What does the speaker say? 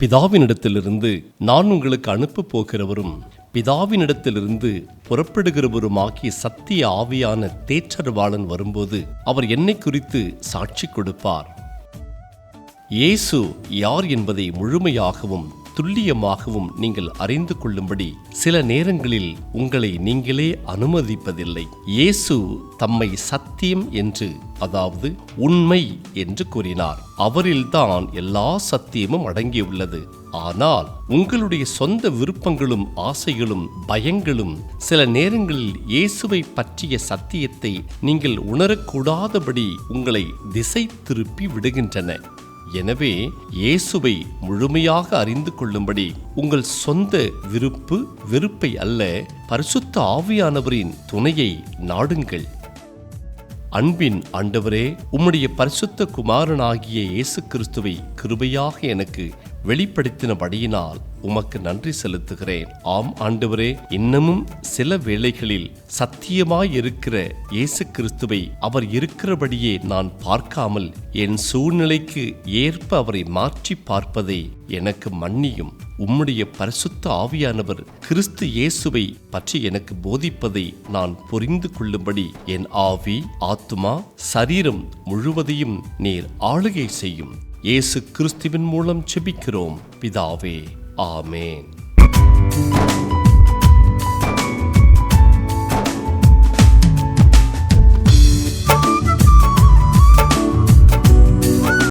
பிதாவினிடத்திலிருந்து நான் உங்களுக்கு அனுப்பப் போகிறவரும் பிதாவினிடத்திலிருந்து புறப்படுகிறவருமாகிய சத்திய ஆவியான தேற்றரவாளன் வரும்போது அவர் என்னை குறித்து சாட்சி கொடுப்பார். இயேசு யார் என்பதை முழுமையாகவும் துல்லியமாகவும் நீங்கள் அறிந்து கொள்ளும்படி சில நேரங்களில் உங்களை நீங்களே அனுமதிப்பதில்லை. இயேசு தம்மை சத்தியம் என்று, அதாவது உண்மை என்று கூறினார். அவரில்தான் எல்லா சத்தியமும் அடங்கியுள்ளது. ஆனால் உங்களுடைய சொந்த விருப்பங்களும் ஆசைகளும் பயங்களும் சில நேரங்களில் இயேசுவை பற்றிய சத்தியத்தை நீங்கள் உணரக்கூடாதபடி உங்களை திசை திருப்பி விடுகின்றன. எனவே இயேசுவை முழுமையாக அறிந்து கொள்ளும்படி உங்கள் சொந்த வெறுப்பை அல்ல, பரிசுத்த ஆவியானவரின் துணையை நாடுங்கள். அன்பின் ஆண்டவரே, உம்முடைய பரிசுத்த குமாரனாகிய இயேசு கிறிஸ்துவை கிருபையாக எனக்கு வெளிப்படுத்தினபடியினால் உமக்கு நன்றி செலுத்துகிறேன். ஆம் ஆண்டவரே, இன்னமும் சில வேளைகளில் சத்தியமாயிருக்கிற இயேசு கிறிஸ்துவை அவர் இருக்கிறபடியே நான் பார்க்காமல் என் சூழ்நிலைக்கு ஏற்ப அவரை மாற்றி பார்ப்பதை எனக்கு மன்னியும். உம்முடைய பரிசுத்த ஆவியானவர் கிறிஸ்து இயேசுவை பற்றி எனக்கு போதிப்பதை நான் புரிந்து கொள்ளும்படி என் ஆவி, ஆத்துமா, சரீரம் முழுவதையும் நீர் ஆளுகை செய்யும். இயேசு கிறிஸ்துவின் மூலம் ஜெபிக்கிறோம் பிதாவே, ஆமென்.